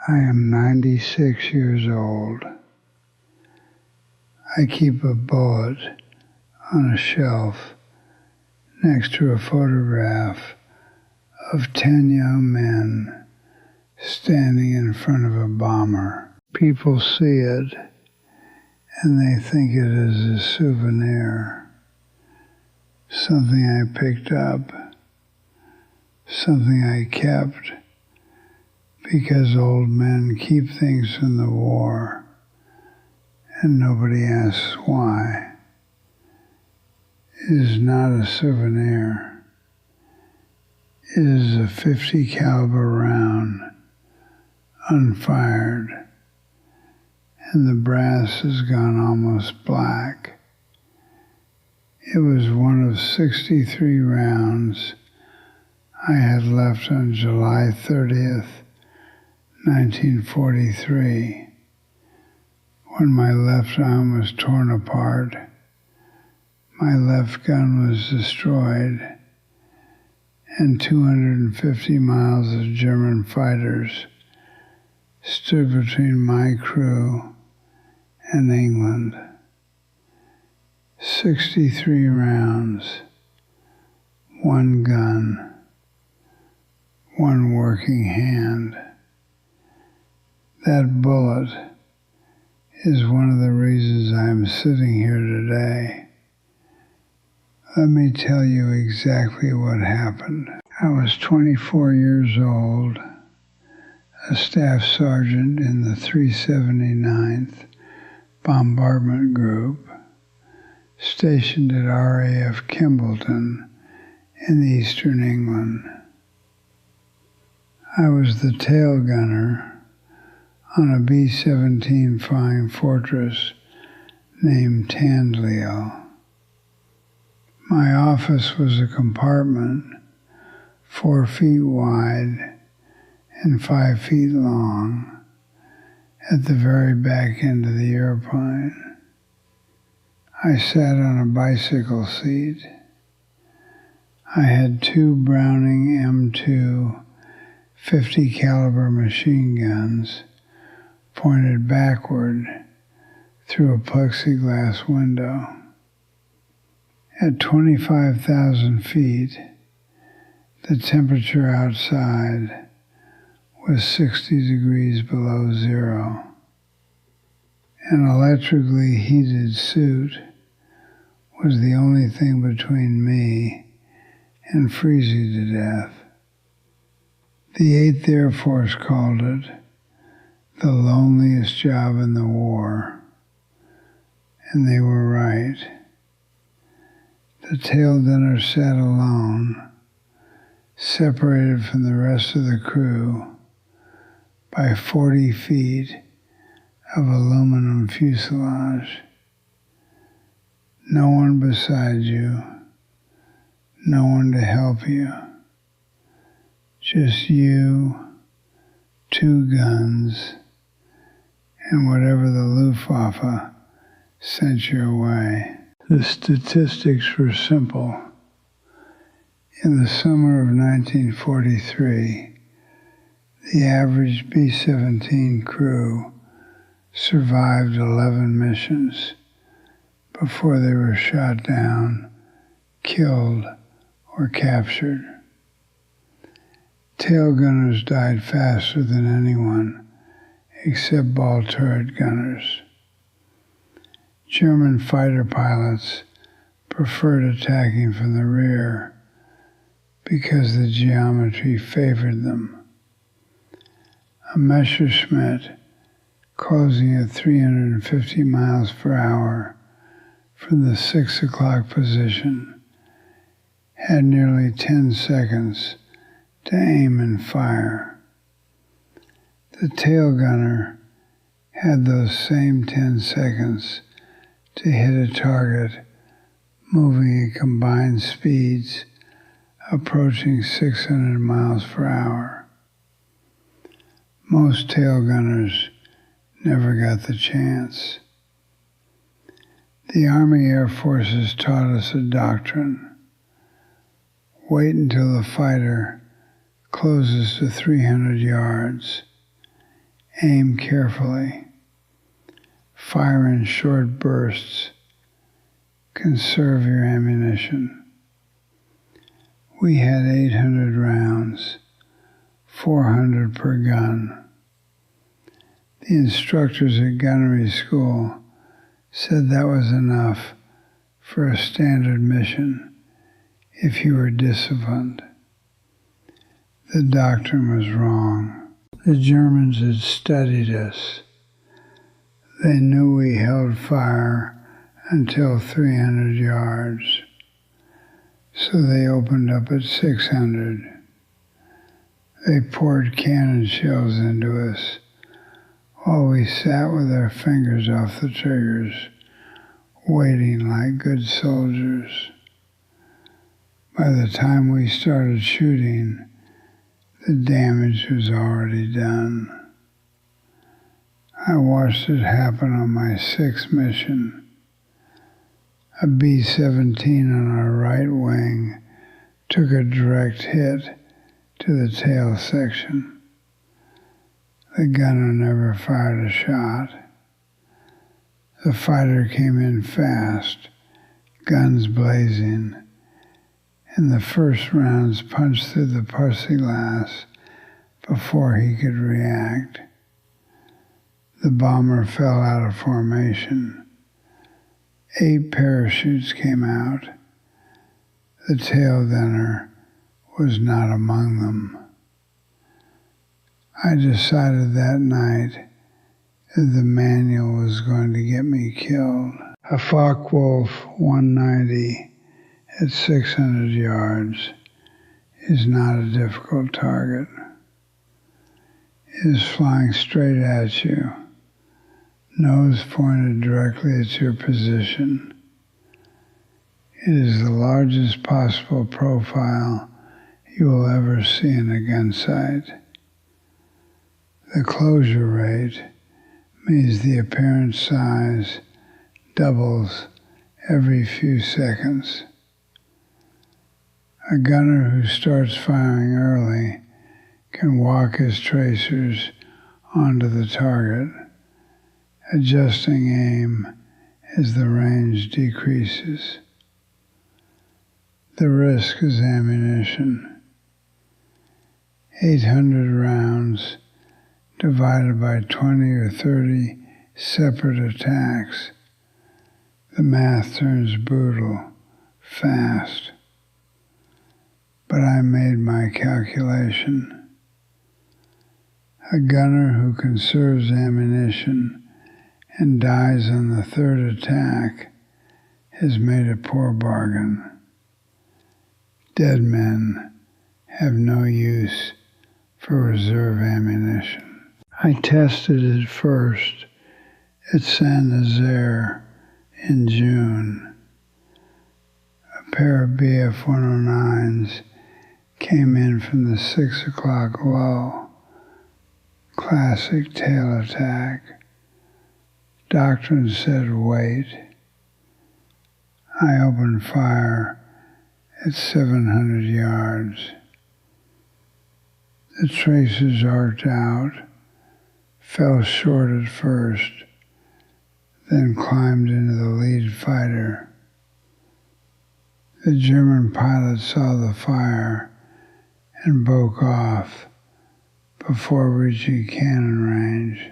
I am 96 years old. I keep a bullet on a shelf next to a photograph of 10 young men standing in front of a bomber. People see it and they think it is a souvenir, something I picked up, something I kept, because old men keep things from the war and nobody asks why. It is not a souvenir. It is a .50 caliber round, unfired, and the brass has gone almost black. It was one of 63 rounds I had left on July 30th, 1943, when my left arm was torn apart, my left gun was destroyed, and 250 miles of German fighters stood between my crew and England. 63 rounds, one gun, one working hand. That bullet is one of the reasons I'm sitting here today. Let me tell you exactly what happened. I was 24 years old, a staff sergeant in the 379th Bombardment Group, stationed at RAF Kimbolton in eastern England. I was the tail gunner on a B-17 Flying Fortress named Tandleo. My office was a compartment 4 feet wide and 5 feet long at the very back end of the airplane. I sat on a bicycle seat. I had 2 Browning M2 .50 caliber machine guns pointed backward through a plexiglass window. At 25,000 feet, the temperature outside was 60 degrees below zero. An electrically heated suit was the only thing between me and freezing to death. The 8th Air Force called it the loneliest job in the war, and they were right. The tail gunner sat alone, separated from the rest of the crew by 40 feet of aluminum fuselage. No one beside you, no one to help you. Just you, 2 guns, and whatever the Luftwaffe sent your way. The statistics were simple. In the summer of 1943, the average B-17 crew survived 11 missions before they were shot down, killed, or captured. Tail gunners died faster than anyone except ball turret gunners. German fighter pilots preferred attacking from the rear because the geometry favored them. A Messerschmitt closing at 350 miles per hour from the 6 o'clock position had nearly 10 seconds to aim and fire. The tail gunner had those same 10 seconds to hit a target moving at combined speeds approaching 600 miles per hour. Most tail gunners never got the chance. The Army Air Forces taught us a doctrine. Wait until the fighter closes to 300 yards. Aim carefully. Fire in short bursts. Conserve your ammunition. We had 800 rounds, 400 per gun. The instructors at gunnery school said that was enough for a standard mission if you were disciplined. The doctrine was wrong. The Germans had studied us. They knew we held fire until 300 yards, so they opened up at 600. They poured cannon shells into us while we sat with our fingers off the triggers, waiting like good soldiers. By the time we started shooting, the damage was already done. I watched it happen on my 6th mission. A B-17 on our right wing took a direct hit to the tail section. The gunner never fired a shot. The fighter came in fast, guns blazing, and the first rounds punched through the plexiglass before he could react. The bomber fell out of formation. 8 parachutes came out. The tail gunner was not among them. I decided that night that the manual was going to get me killed. A Focke-Wulf 190 at 600 yards is not a difficult target. It is flying straight at you, nose pointed directly at your position. It is the largest possible profile you will ever see in a gun sight. The closure rate means the apparent size doubles every few seconds. A gunner who starts firing early can walk his tracers onto the target, adjusting aim as the range decreases. The risk is ammunition. 800 rounds divided by 20 or 30 separate attacks. The math turns brutal, fast. But I made my calculation. A gunner who conserves ammunition and dies on the 3rd attack has made a poor bargain. Dead men have no use for reserve ammunition. I tested it first at Saint-Nazaire in June. A pair of BF-109s came in from the 6 o'clock lull. Classic tail attack. Doctrine said wait. I opened fire at 700 yards. The tracers arced out, fell short at first, then climbed into the lead fighter. The German pilot saw the fire and broke off before reaching cannon range.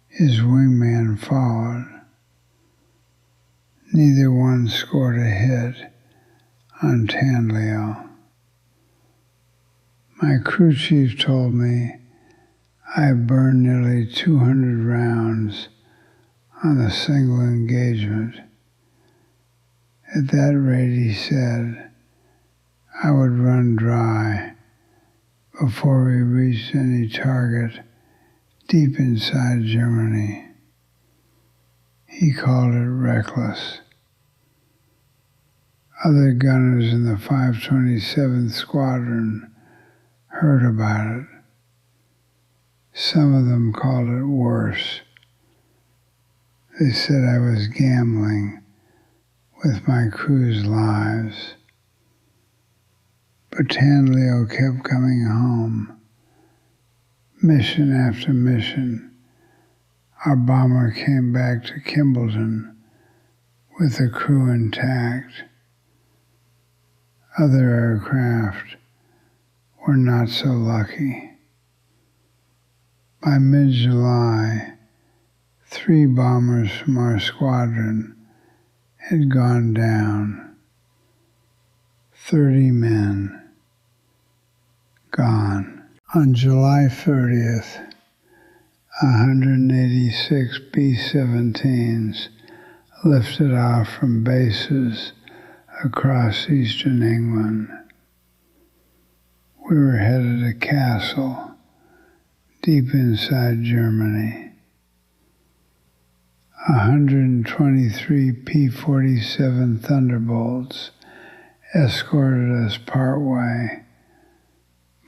His wingman followed. Neither one scored a hit on Tandleo. My crew chief told me I burned nearly 200 rounds on a single engagement. At that rate, he said, I would run dry before we reached any target deep inside Germany. He called it reckless. Other gunners in the 527th Squadron heard about it. Some of them called it worse. They said I was gambling with my crew's lives. But Tandleo kept coming home, Mission after mission, our bomber came back to Kimbolton with the crew intact. Other aircraft were not so lucky. By mid-July, 3 bombers from our squadron had gone down. 30 men gone. On July 30th, 186 B-17s lifted off from bases across eastern England. We were headed to Kassel, deep inside Germany. 123 P-47 Thunderbolts escorted us partway,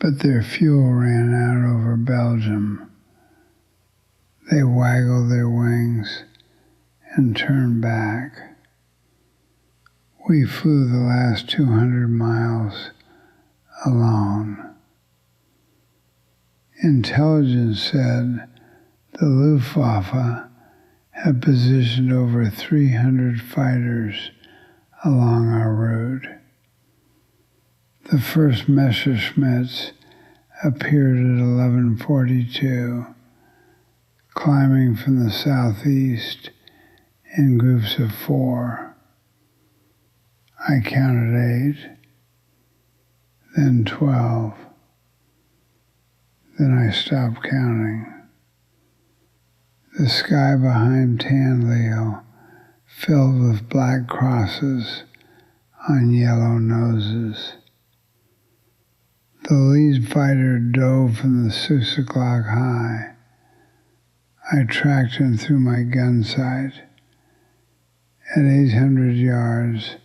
but their fuel ran out over Belgium. They waggled their wings and turned back. We flew the last 200 miles alone. Intelligence said the Luftwaffe had positioned over 300 fighters along our route. The first Messerschmitts appeared at 11:42, climbing from the southeast in groups of 4. I counted 8, then 12. Then I stopped counting. The sky behind Tandleo filled with black crosses on yellow noses. The lead fighter dove from the Sussex-Lock high. I tracked him through my gun sight. At 800 yards,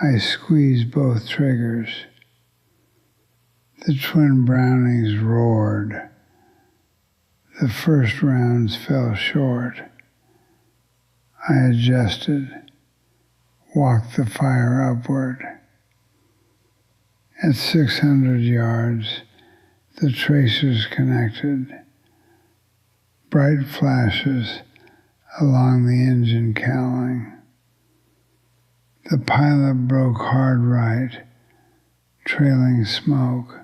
I squeezed both triggers. The twin Brownings roared. The first rounds fell short. I adjusted, walked the fire upward. At 600 yards, the tracers connected. Bright flashes along the engine cowling. The pilot broke hard right, trailing smoke.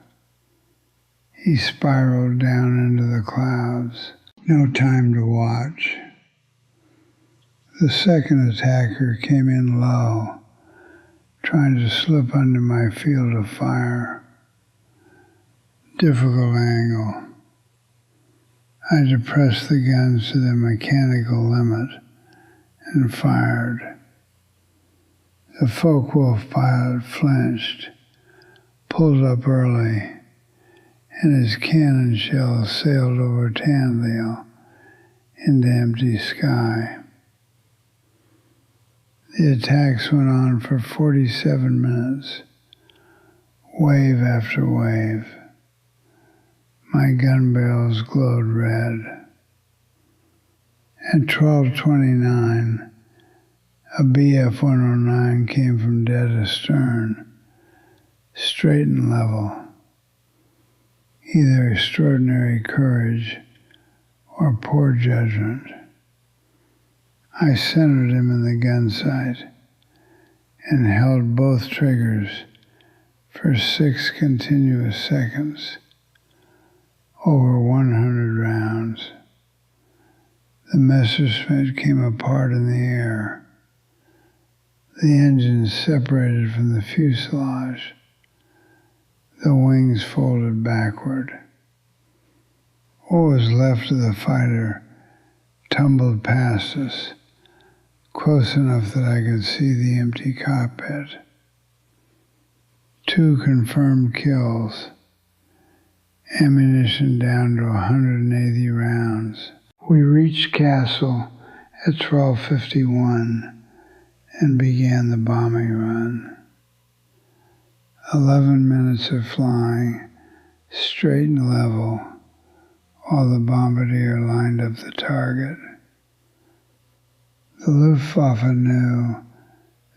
He spiraled down into the clouds. No time to watch. The second attacker came in low, trying to slip under my field of fire. Difficult angle. I depressed the guns to their mechanical limit and fired. The Focke-Wulf pilot flinched, pulled up early, and his cannon shell sailed over Tandleo into empty sky. The attacks went on for 47 minutes, wave after wave. My gun barrels glowed red. At 12:29, a Bf-109 came from dead astern, straight and level. Either extraordinary courage or poor judgment. I centered him in the gun sight and held both triggers for 6 continuous seconds, over 100 rounds. The Messerschmitt came apart in the air. The engine separated from the fuselage. The wings folded backward. What was left of the fighter tumbled past us, close enough that I could see the empty cockpit. 2 confirmed kills, ammunition down to 180 rounds. We reached Kassel at 12:51 and began the bombing run. 11 minutes of flying, straight and level, while the bombardier lined up the target. The Luftwaffe knew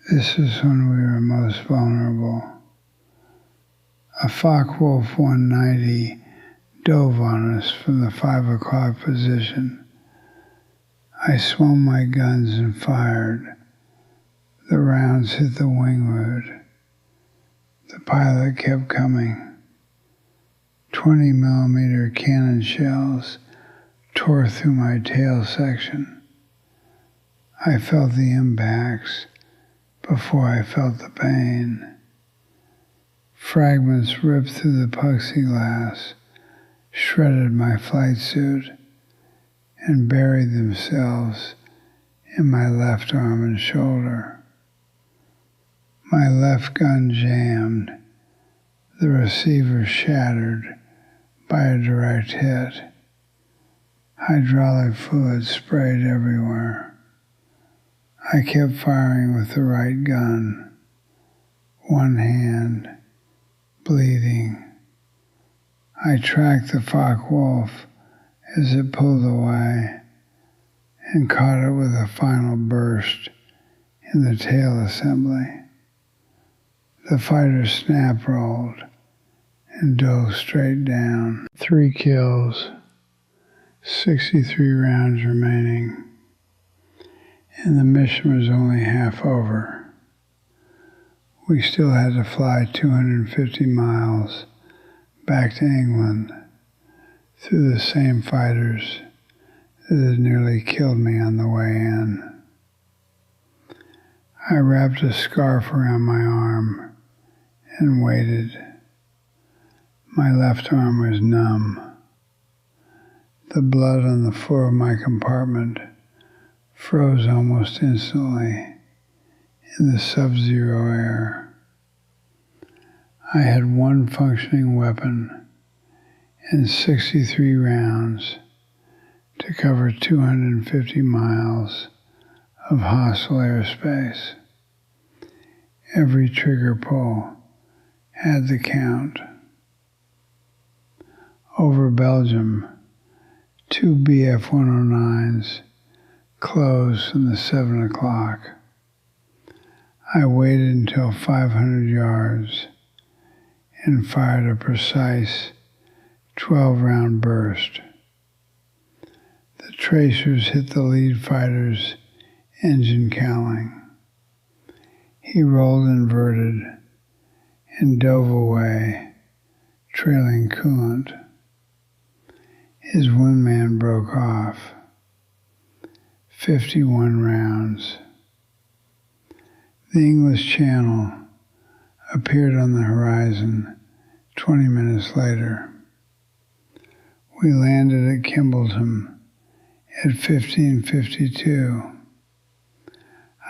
this is when we were most vulnerable. A Focke-Wulf 190 dove on us from the 5 o'clock position. I swung my guns and fired. The rounds hit the wingwood. The pilot kept coming. 20-millimeter cannon shells tore through my tail section. I felt the impacts before I felt the pain. Fragments ripped through the plexiglass, shredded my flight suit, and buried themselves in my left arm and shoulder. My left gun jammed, the receiver shattered by a direct hit. Hydraulic fluid sprayed everywhere. I kept firing with the right gun, one hand, bleeding. I tracked the Focke-Wulf as it pulled away and caught it with a final burst in the tail assembly. The fighter snap-rolled and dove straight down. 3 kills, 63 rounds remaining, and the mission was only half over. We still had to fly 250 miles back to England through the same fighters that had nearly killed me on the way in. I wrapped a scarf around my arm and waited. My left arm was numb. The blood on the floor of my compartment froze almost instantly in the sub-zero air. I had one functioning weapon and 63 rounds to cover 250 miles of hostile airspace. Every trigger pull had the count. Over Belgium, 2 Bf-109s closed from the 7 o'clock. I waited until 500 yards and fired a precise 12-round burst. The tracers hit the lead fighter's engine cowling. He rolled inverted and dove away, trailing coolant. His windman broke off. 51 rounds. The English Channel appeared on the horizon 20 minutes later. We landed at Kimbolton at 15:52.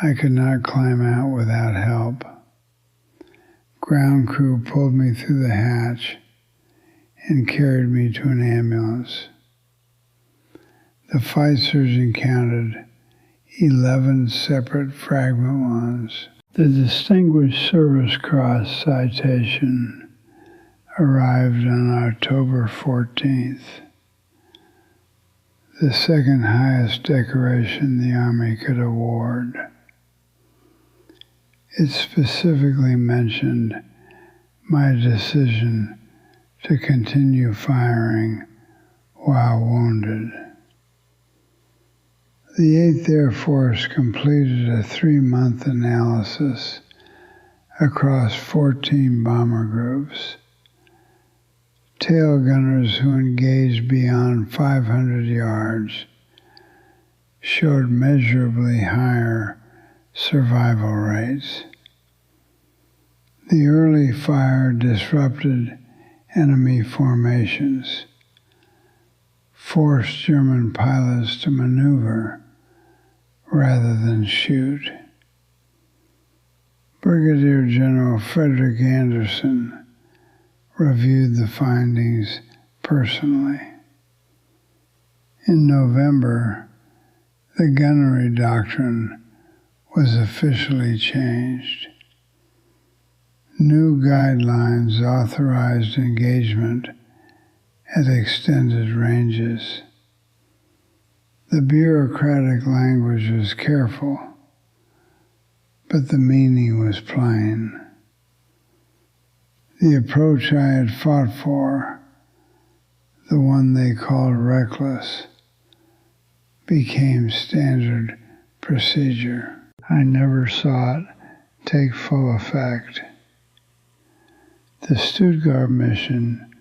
I could not climb out without help. Ground crew pulled me through the hatch and carried me to an ambulance. The flight surgeon counted 11 separate fragment wounds. The Distinguished Service Cross citation arrived on October 14th, the second highest decoration the Army could award. It specifically mentioned my decision to continue firing while wounded. The 8th Air Force completed a 3-month analysis across 14 bomber groups. Tail gunners who engaged beyond 500 yards showed measurably higher survival rates. The early fire disrupted enemy formations, forced German pilots to maneuver rather than shoot. Brigadier General Frederick Anderson reviewed the findings personally. In November, the gunnery doctrine was officially changed. New guidelines authorized engagement at extended ranges. The bureaucratic language was careful, but the meaning was plain. The approach I had fought for, the one they called reckless, became standard procedure. I never saw it take full effect. The Stuttgart mission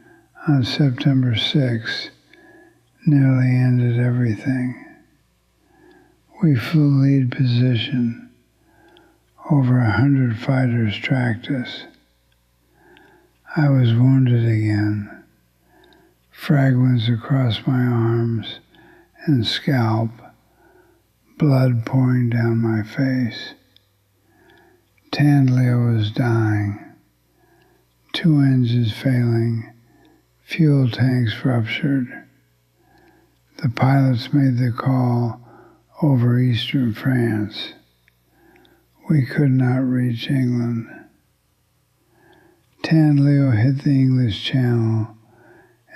on September 6 nearly ended everything. We flew lead position. Over 100 fighters tracked us. I was wounded again. Fragments across my arms and scalp, blood pouring down my face. Tandleo was dying. 2 engines failing, fuel tanks ruptured. The pilots made the call over eastern France. We could not reach England. Tandleo hit the English Channel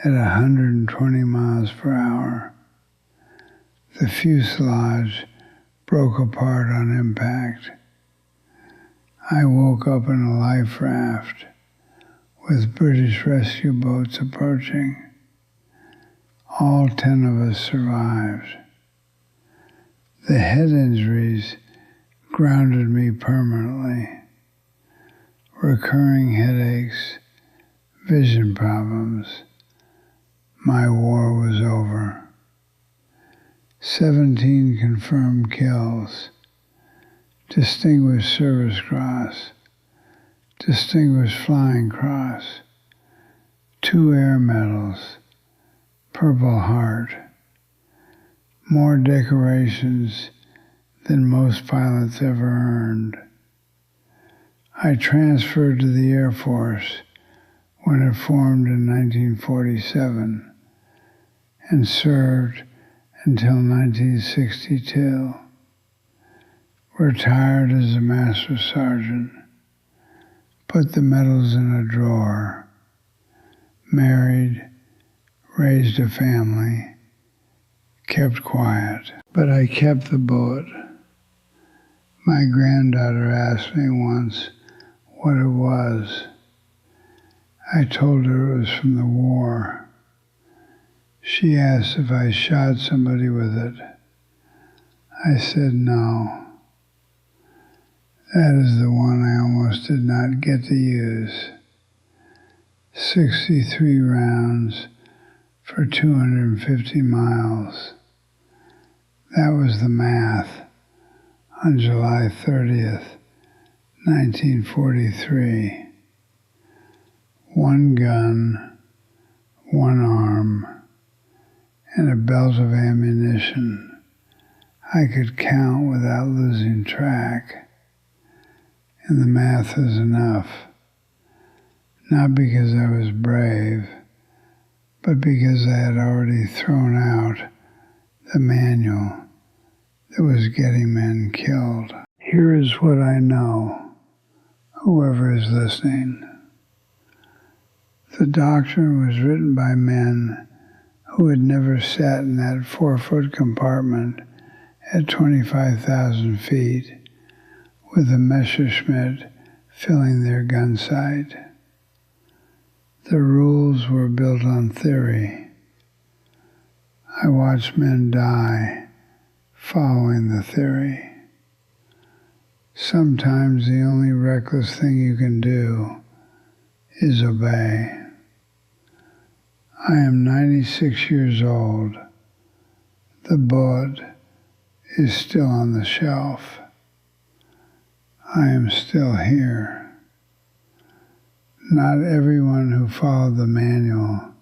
at 120 miles per hour. The fuselage broke apart on impact. I woke up in a life raft with British rescue boats approaching. All 10 of us survived. The head injuries grounded me permanently. Recurring headaches, vision problems. My war was over. 17 confirmed kills. Distinguished Service Cross. Distinguished Flying Cross. 2 air medals. Purple Heart. More decorations than most pilots ever earned. I transferred to the Air Force when it formed in 1947 and served until 1962. Retired as a Master Sergeant. Put the medals in a drawer. Married, raised a family, kept quiet. But I kept the bullet. My granddaughter asked me once what it was. I told her it was from the war. She asked if I shot somebody with it. I said no. That is the one I almost did not get to use. 63 rounds for 250 miles. That was the math on July 30th, 1943. 1 gun, 1 arm, and a belt of ammunition I could count without losing track. And the math was enough. Not because I was brave, but because I had already thrown out the manual that was getting men killed. Here is what I know, whoever is listening. The doctrine was written by men who had never sat in that 4-foot compartment at 25,000 feet with a Messerschmitt filling their gun sight. The rules were built on theory. I watched men die following the theory. Sometimes the only reckless thing you can do is obey. I am 96 years old. The bullet is still on the shelf. I am still here. Not everyone who followed the manual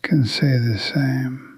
can say the same.